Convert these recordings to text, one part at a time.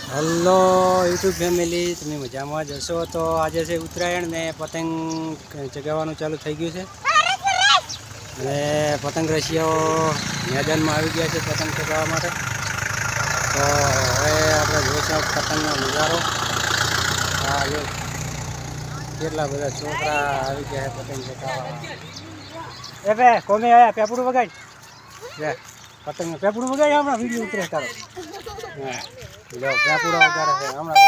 Hello YouTube family, તમે મજામાં જ હશો? તો આજે છે ઉત્તરાયણ ને પતંગ ચગાવવાનું ચાલુ થઈ ગયું છે અને પતંગ રસિયાઓ મેદાનમાં આવી ગયા છે પતંગ ચગાવવા માટે. તો હવે આપણે જોઈશું પતંગનો નજારો. હા, જો કેટલા બધા છોકરા આવી ગયા છે પતંગ ચગાવવા. બે કોમે આવ્યા પેપડું વગાડ પતંગ પેપડું વગાડ, હમણાં વિડીયો ઉતરે તારો. હા લો પેપડું વગાડે છે હમણાં.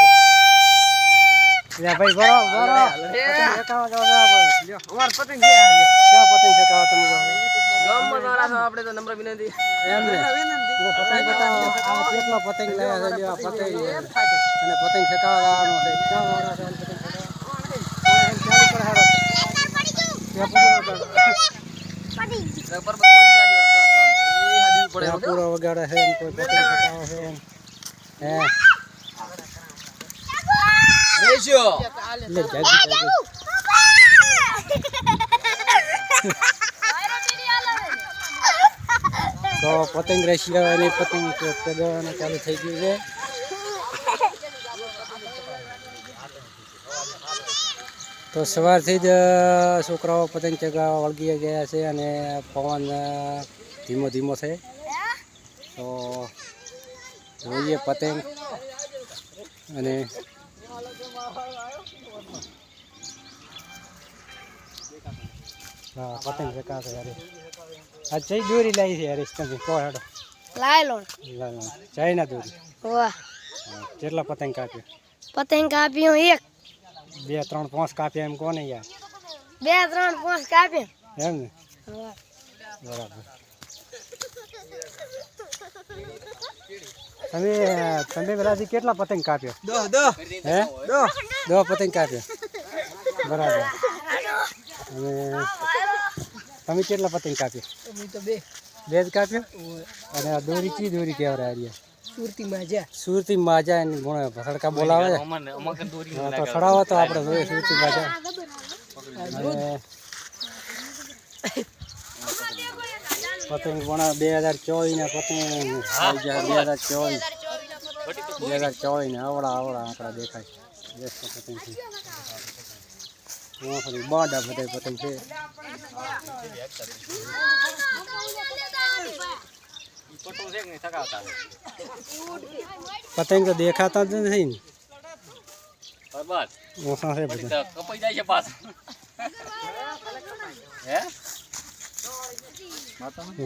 ભાઈ બરો પતંગ ચગાવવા જાવ અમાર પતંગ છે. ક્યાં પતંગ ચગાવવા તમે ગામમાં સારા છો આપણે તો નમ્ર વિનંતી. એમ ને પતંગ ચગાવવા આ કેટલો પતંગ લાવ્યા છે જો પતંગ અને પતંગ ચગાવવા લાવવાનો છે. ક્યાં વાળા છે પતંગ ચગાવવા પૂરો વગાડે છે કોઈ પતંગ ચગાવે છે એમ. હે રેશિયો લે જાગી તો પતંગ રશિયાની પતંગ ચગાવવાનું ચાલુ થઈ ગયું છે. તો સવારથી જ છોકરાઓ પતંગ ચગાવવા વળગી ગયા છે અને પવન ધીમો ધીમો છે. તો જોઈએ પતંગ અને હા પતંગ ચગાવશે યાર. આ જઈ દોરી લાવી છે યાર તમે કહો હેડો. લાય લો ચાઇના દોરી. વાહ કેટલા પતંગ કાપ્યો? પતંગ કાપ્યો એક 2 3 5 કાપ્યા એમ કોને યાર? 2 3 5 કાપ્યો એમ ને? વાહ બરાબર. તમે તમે પેલાથી કેટલા પતંગ કાપ્યો? હે 10 પતંગ કાપ્યો. બરાબર. અને તમે કેટલા પતંગ કાપ્યો? તો બે જ કાપ્યો. અને આ દોરી ચી દોરી કહેવાય આર્યા? સુરતી માજા એની ગુણ સડકા બોલાવે છે. તો સડાવો તો આપણે જોઈએ સુરતી માજા. પતંગ પણ 2024 ના પતંગ 2024 ને આવડા આંકડા દેખાય. પતંગ છે બાડા બધા પતંગ છે. પતંગ તો દેખાતા જ નથી ને. ઓછા છે બધા.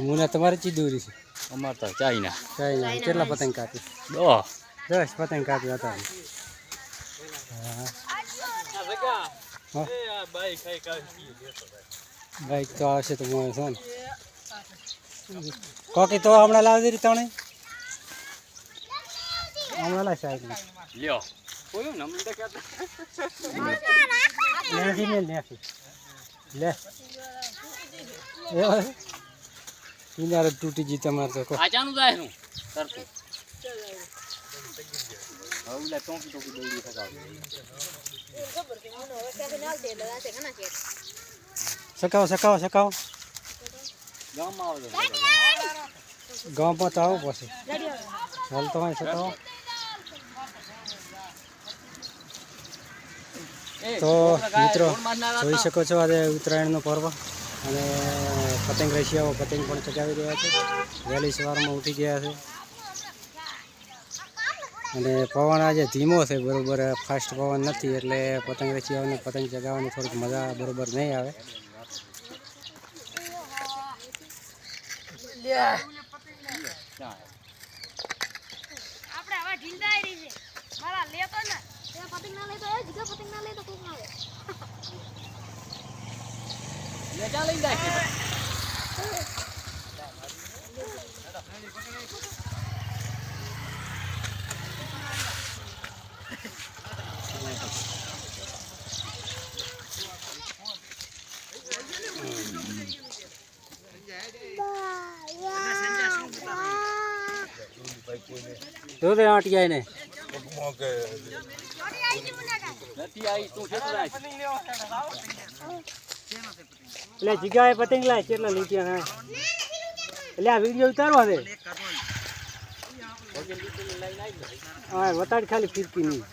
મુના તમારી ચી દોરી છે? અમાર તો ચાઇના. કેટલા પતંગ કાપી? 10 પતંગ કાપ્યા હતા. બાઈક તો આવશે તો મને છે ને કોકી તો હમણાં લાવી દીધી તણે હમણાં લાવ સાહેબ લ્યો કોઈ નમન તો કહેતા લેસી ને લેસી લે એ કિનારે તૂટી જી તમારે તો કો આચાનું જાય હું કરતું હવલા ટોકી દોડી સકાવો ગામમાં આવજો ગામમાં તો આવો પછી હાલ તો અહીં સકાવો. તો મિત્રો જોઈ શકો છો આજે ઉત્તરાયણનો પર્વ અને પતંગ રશિયાઓ પતંગ પણ ચગાવી રહ્યા છે. વહેલી સવારમાં ઉઠી ગયા છે અને પવન આજે ધીમો છે બરાબર, ફાસ્ટ પવન નથી એટલે પતંગ રશિયાઓને પતંગ ચગાવવાની થોડીક મજા બરાબર નહીં આવે. આપણે હવે ઢીંડાઈ રહી છે મારા લેતો ને તે પતંગ ના લેતો એ જીગા પતંગ ના લેતો કોક આવે લે જા લઈ જાય તો તે આંટી ને નથી આવી તું છે રાખ એટલે જીગાએ પતંગ લાય કેટલા લીધા? એટલે આ વિડીયો ઉતારવા દે. પગે લીટી લઈને આવી જાય. હા વતાડ ખાલી ફિરકી નહીં.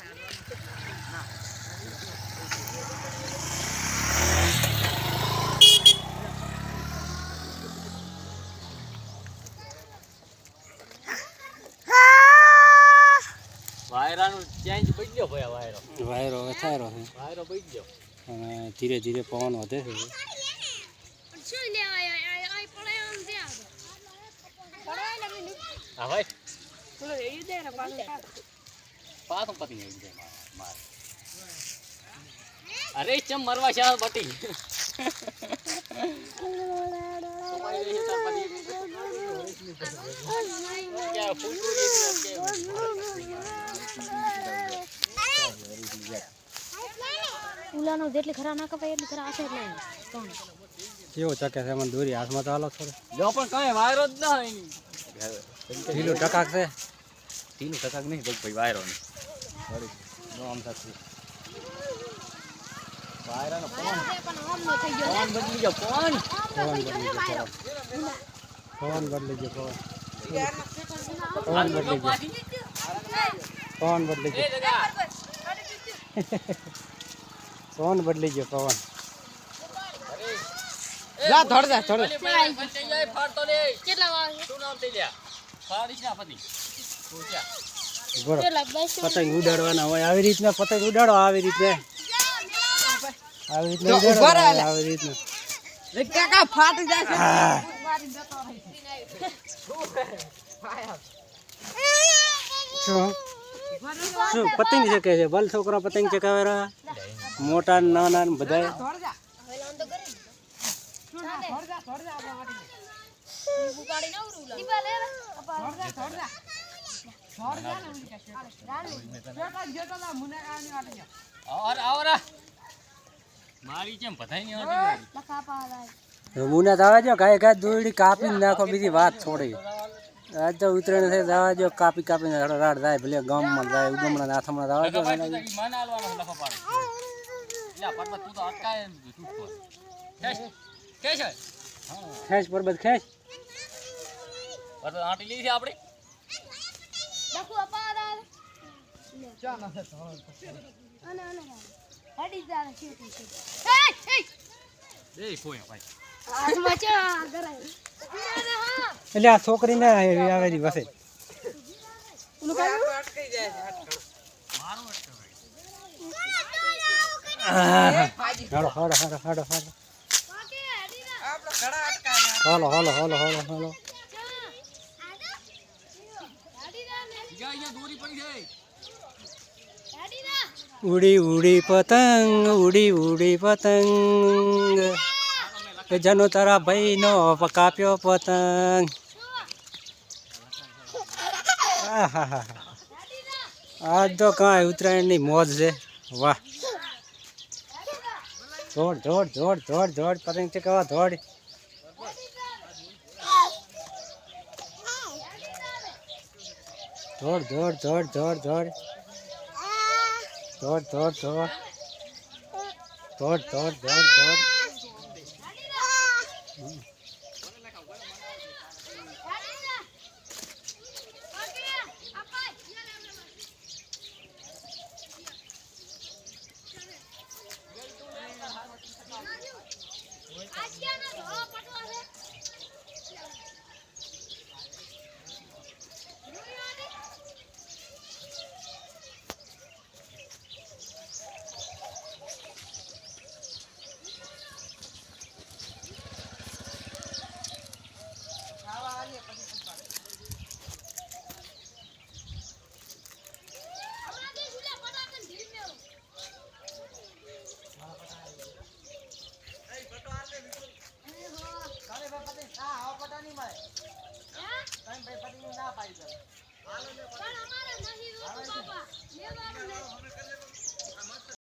વાયરાનું ચેન્જ બદલ્યો ભાઈ આ વાયરો. વાયરો અથાયરો છે વાયરો બદલ્યો. અને ધીરે ધીરે પવન વધે છે. શું લેવા આય પડે આમ ત્યાં પડવાય ને મને હા ભાઈ બોલો રેડી દે ને પાછું પાછું પતી ગયું છે માર. અરે ચમ મરવા શાળ બટી. क्या फूल ઉલાનો જેટલી ખરા ના કપાય એટલી ખરા આશે એટલે કોણ કેવો ચકે છે મને દોરી હાથમાં તો હાલો થોડો. જો પણ કઈ વાયરો જ ના ઢીલું ટકાક છે. ઢીલું ટકાક નહીં ભાઈ વાયરો નહીં આમ થતું વાયરાનો પણ આમ નો થઈ ગયો પવન બદલી ગયો પવન. પવન બદલી ગયો પવન બદલી ગયો પવન બદલી ગયો પવન બદલી ગયો પવન બદલી ગયો પવન. જા થોડ જા થોડ. કેટલા વાગે શું નામ થઈ ગયા ફાડીશ ના પતિ પૂછ્યા. બોલો કેટલા 22 પતંગ ઉડાડવાના હોય આવી રીતના પતંગ ઉડાડો આવી રીતના આવી રીતના કાકા ફાટી જાય છે. હા. શું શું પતંગ ચકે છે બલ છોકરા પતંગ ચકાવે રહ્યા મોટા ને નાના ને બધાય. ઉપાડી ન ઉરું દીપા લે આવરા મારી કેમ પતાઈ નહીં આવતી. લખા પાડા મુના જવા જો ગાય ગાય દોરડી કાપીને નાખો બીજી વાત છોડી. આજ તો ઉતરેણ થઈ જવા જો કાપી કાપીને રાડ જાય ભલે ગામમાં જાય ઉગમણા નાથમણા જવા જો. મને હાલવાનો લખો પાડે લ્યા પર્વત તું તો અટકાય તું તો ખેંચ ખેંચ ખેંચ પરબત ખેંચ. પર્વત આટી લીધી છે આપણે. લખુ અપાડા ચા ના છે અને હડી જાય છે એ એ કોઈ ભાઈ હાથમાં ચા કરાય હા એટલે આ છોકરીને આવેલી વસે ઓલું કાઢો અટકી જાય છે. મારું અટકે હાલો હાલો હાલો હાલો હાલો બાકી હડી ના આપણો ઘડા અટકાય. હાલો હાલો હાલો હાલો હાલો. હડી ના બીજા અહીંયા દોરી પડી છે. હડી ના ઉડી ઉડી પતંગ ઉડી ઉડી પતંગ એ જનો તારા ભાઈનો કાપ્યો પતંગ. આહાહા. આજ તો કાંઈ ઉત્તરાયણની મોજ છે. વાહ ધોડ ધોડ ધોડ ધોડ ધોડ પતંગ ચકાવવા ધોડ. ધોડ ધોડ ધોડ ધોડ ધોડ ધોડ ધોડ ધોડ ધોડ ધોડ ધોડ ધોડ. પણ અમારે નહીં રોતું બાપા લેવાનું ને